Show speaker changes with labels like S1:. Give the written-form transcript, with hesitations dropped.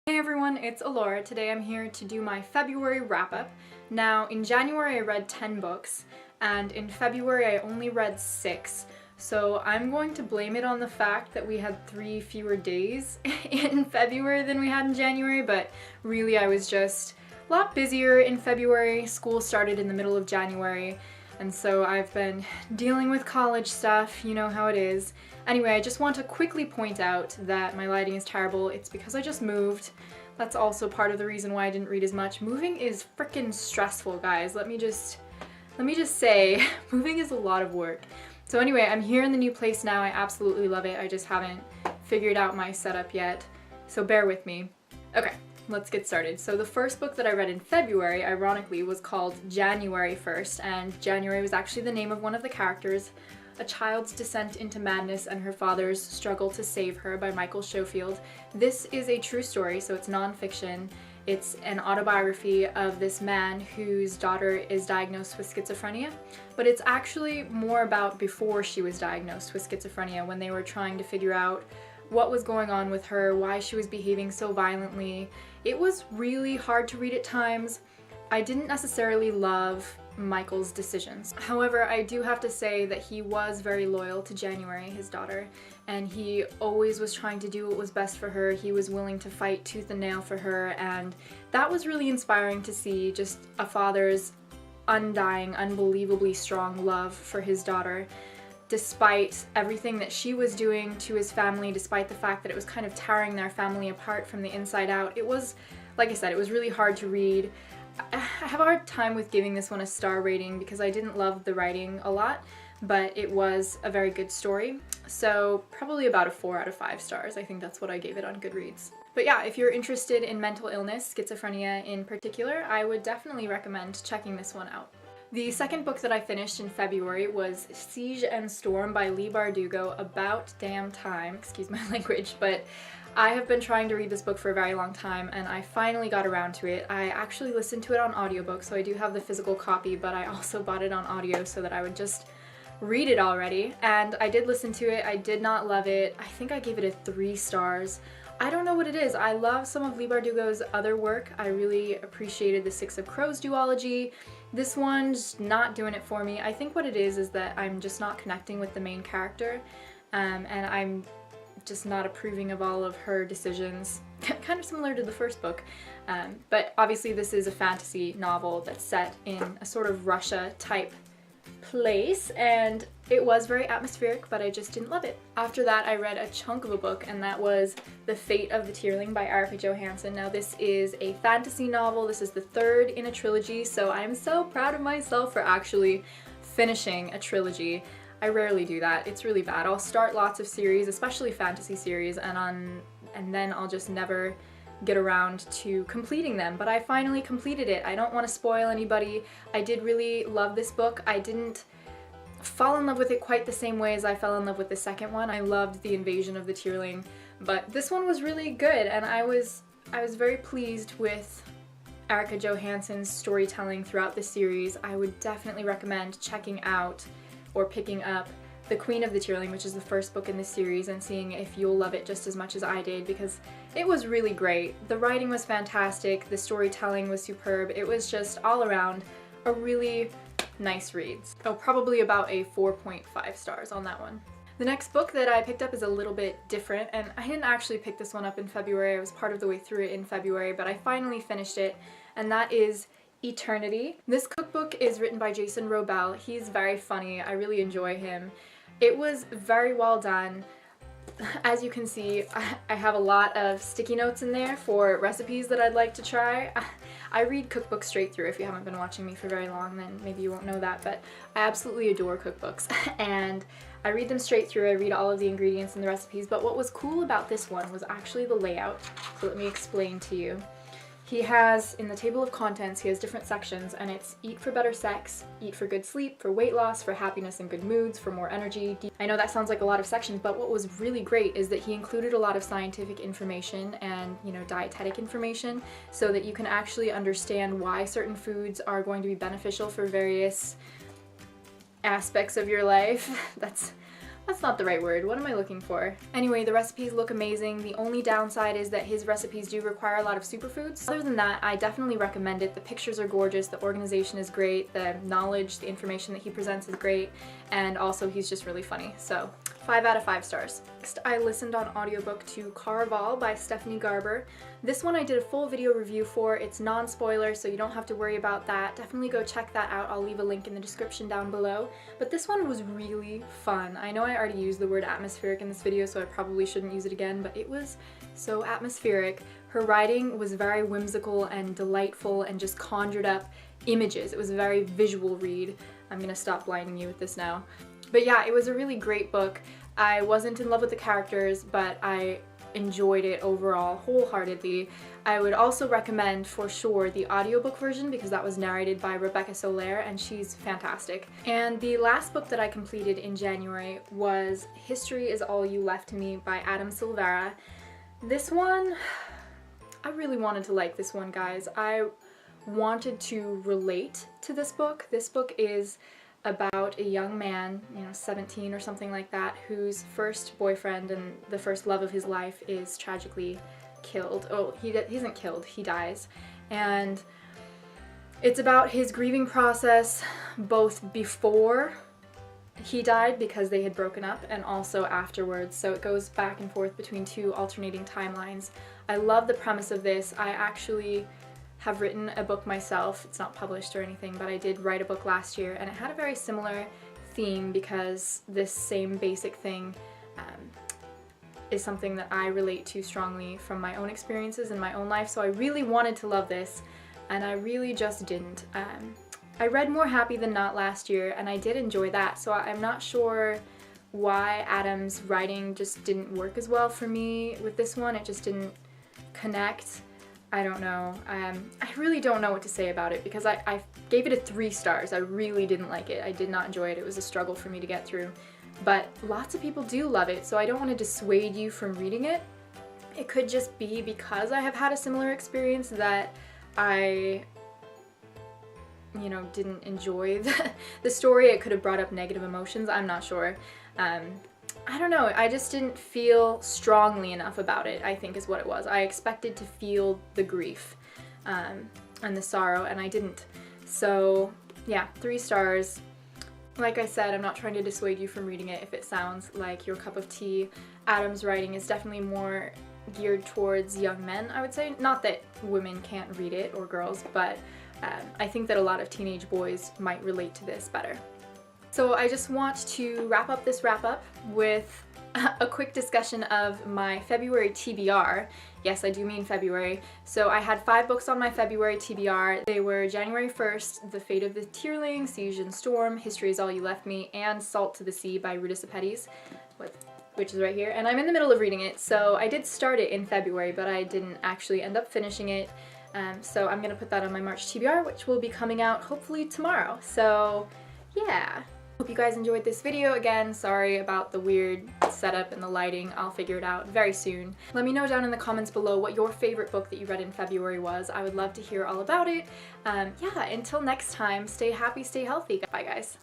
S1: Hey everyone, it's Alora. Today I'm here to do my February wrap-up. Now, in January I read 10 books, and in February I only read 6. So I'm going to blame it on the fact that we had 3 fewer days in February than we had in January, but really I was just a lot busier in February. School started in the middle of January, and so I've been dealing with college stuff, you know how it is. Anyway, I just want to quickly point out that my lighting is terrible. It's because I just moved. That's also part of the reason why I didn't read as much. Moving is frickin' stressful, guys. Let me just say, moving is a lot of work. So anyway, I'm here in the new place now. I absolutely love it. I just haven't figured out my setup yet, so bear with me. Okay, let's get started. So the first book that I read in February, ironically, was called January 1st, and January was actually the name of one of the characters. A Child's Descent into Madness and Her Father's Struggle to Save Her by Michael Schofield. This is a true story, so it's nonfiction. It's an autobiography of this man whose daughter is diagnosed with schizophrenia, but it's actually more about before she was diagnosed with schizophrenia, when they were trying to figure out what was going on with her, why she was behaving so violently. It was really hard to read at times. I didn't necessarily love Michael's decisions. However, I do have to say that he was very loyal to January, his daughter, and he always was trying to do what was best for her. He was willing to fight tooth and nail for her, and that was really inspiring to see, just a father's undying, unbelievably strong love for his daughter, despite everything that she was doing to his family, despite the fact that it was kind of tearing their family apart from the inside out. It was, like I said, it was really hard to read. I have a hard time with giving this one a star rating because I didn't love the writing a lot, but it was a very good story. So probably about a 4 out of 5 stars. I think that's what I gave it on Goodreads. But yeah, if you're interested in mental illness, schizophrenia in particular, I would definitely recommend checking this one out. The second book that I finished in February was Siege and Storm by Leigh Bardugo. About damn time, excuse my language, but I have been trying to read this book for a very long time, and I finally got around to it. I actually listened to it on audiobook, so I do have the physical copy, but I also bought it on audio so that I would just read it already. And I did listen to it. I did not love it. I think I gave it a 3 stars. I don't know what it is. I love some of Leigh Bardugo's other work. I really appreciated the Six of Crows duology. This one's not doing it for me. I think what it is that I'm just not connecting with the main character, and I'm just not approving of all of her decisions. Kind of similar to the first book. But obviously this is a fantasy novel that's set in a sort of Russia type place, and it was very atmospheric, but I just didn't love it. After that I read a chunk of a book, and that was The Fate of the Tearling by Erica Johansson. Now this is a fantasy novel. This is the 3rd in a trilogy, so I'm so proud of myself for actually finishing a trilogy. I rarely do that. It's really bad. I'll start lots of series, especially fantasy series, and then I'll just never get around to completing them. But I finally completed it. I don't want to spoil anybody. I did really love this book. I didn't fall in love with it quite the same way as I fell in love with the second one. I loved the invasion of the Tearling, but this one was really good, and I was very pleased with Erica Johansson's storytelling throughout the series. I would definitely recommend checking out or picking up The Queen of the Tearling, which is the first book in this series, and seeing if you'll love it just as much as I did, because it was really great. The writing was fantastic, the storytelling was superb. It was just all around a really nice read. Oh, probably about a 4.5 stars on that one. The next book that I picked up is a little bit different, and I didn't actually pick this one up in February. I was part of the way through it in February, but I finally finished it, and that is Eternity. This cookbook is written by Jason Robel. He's very funny. I really enjoy him. It was very well done. As you can see, I have a lot of sticky notes in there for recipes that I'd like to try. I read cookbooks straight through. If you haven't been watching me for very long, then maybe you won't know that, but I absolutely adore cookbooks, and I read them straight through. I read all of the ingredients and the recipes, but what was cool about this one was actually the layout. So let me explain to you. He has, in the table of contents, he has different sections, and it's eat for better sex, eat for good sleep, for weight loss, for happiness and good moods, for more energy. I know that sounds like a lot of sections, but what was really great is that he included a lot of scientific information and, you know, dietetic information, so that you can actually understand why certain foods are going to be beneficial for various aspects of your life. That's That's not the right word. What am I looking for? Anyway, the recipes look amazing. The only downside is that his recipes do require a lot of superfoods. Other than that, I definitely recommend it. The pictures are gorgeous, the organization is great, the knowledge, the information that he presents is great, and also he's just really funny. So 5 out of 5 stars. Next, I listened on audiobook to Caraval by Stephanie Garber. This one I did a full video review for. It's non-spoiler, so you don't have to worry about that. Definitely go check that out. I'll leave a link in the description down below. But this one was really fun. I know I already used the word atmospheric in this video, so I probably shouldn't use it again, but it was so atmospheric. Her writing was very whimsical and delightful and just conjured up images. It was a very visual read. I'm gonna stop blinding you with this now. But yeah, it was a really great book. I wasn't in love with the characters, but I enjoyed it overall wholeheartedly. I would also recommend for sure the audiobook version because that was narrated by Rebecca Soler and she's fantastic. And the last book that I completed in January was History is All You Left Me by Adam Silvera. This one, I really wanted to like this one, guys. I wanted to relate to this book. This book is about a young man, 17 or something like that, whose first boyfriend and the first love of his life is tragically killed. Oh, he isn't killed, he dies. And it's about his grieving process both before he died because they had broken up and also afterwards. So it goes back and forth between two alternating timelines. I love the premise of this. I actually have written a book myself. It's not published or anything, but I did write a book last year and it had a very similar theme because this same basic thing is something that I relate to strongly from my own experiences in my own life. So I really wanted to love this and I really just didn't. I read More Happy Than Not last year and I did enjoy that, so I'm not sure why Adam's writing just didn't work as well for me with this one. It just didn't connect. I don't know. I really don't know what to say about it because I gave it a 3 stars. I really didn't like it. I did not enjoy it. It was a struggle for me to get through. But lots of people do love it, so I don't want to dissuade you from reading it. It could just be because I have had a similar experience that I, didn't enjoy the story. It could have brought up negative emotions. I'm not sure. I don't know, I just didn't feel strongly enough about it, I think is what it was. I expected to feel the grief and the sorrow, and I didn't. So yeah, 3 stars. Like I said, I'm not trying to dissuade you from reading it if it sounds like your cup of tea. Adam's writing is definitely more geared towards young men, I would say. Not that women can't read it, or girls, but I think that a lot of teenage boys might relate to this better. So I just want to wrap up this wrap-up with a quick discussion of my February TBR. Yes, I do mean February. So I had 5 books on my February TBR. They were January 1st, The Fate of the Tearling, Siege and Storm, History is All You Left Me, and Salt to the Sea by Ruta Sepetys, which is right here. And I'm in the middle of reading it, so I did start it in February, but I didn't actually end up finishing it. So I'm gonna put that on my March TBR, which will be coming out hopefully tomorrow. So yeah. Hope you guys enjoyed this video. Again, sorry about the weird setup and the lighting. I'll figure it out very soon. Let me know down in the comments below what your favorite book that you read in February was. I would love to hear all about it. Yeah, until next time, stay happy, stay healthy. Bye guys.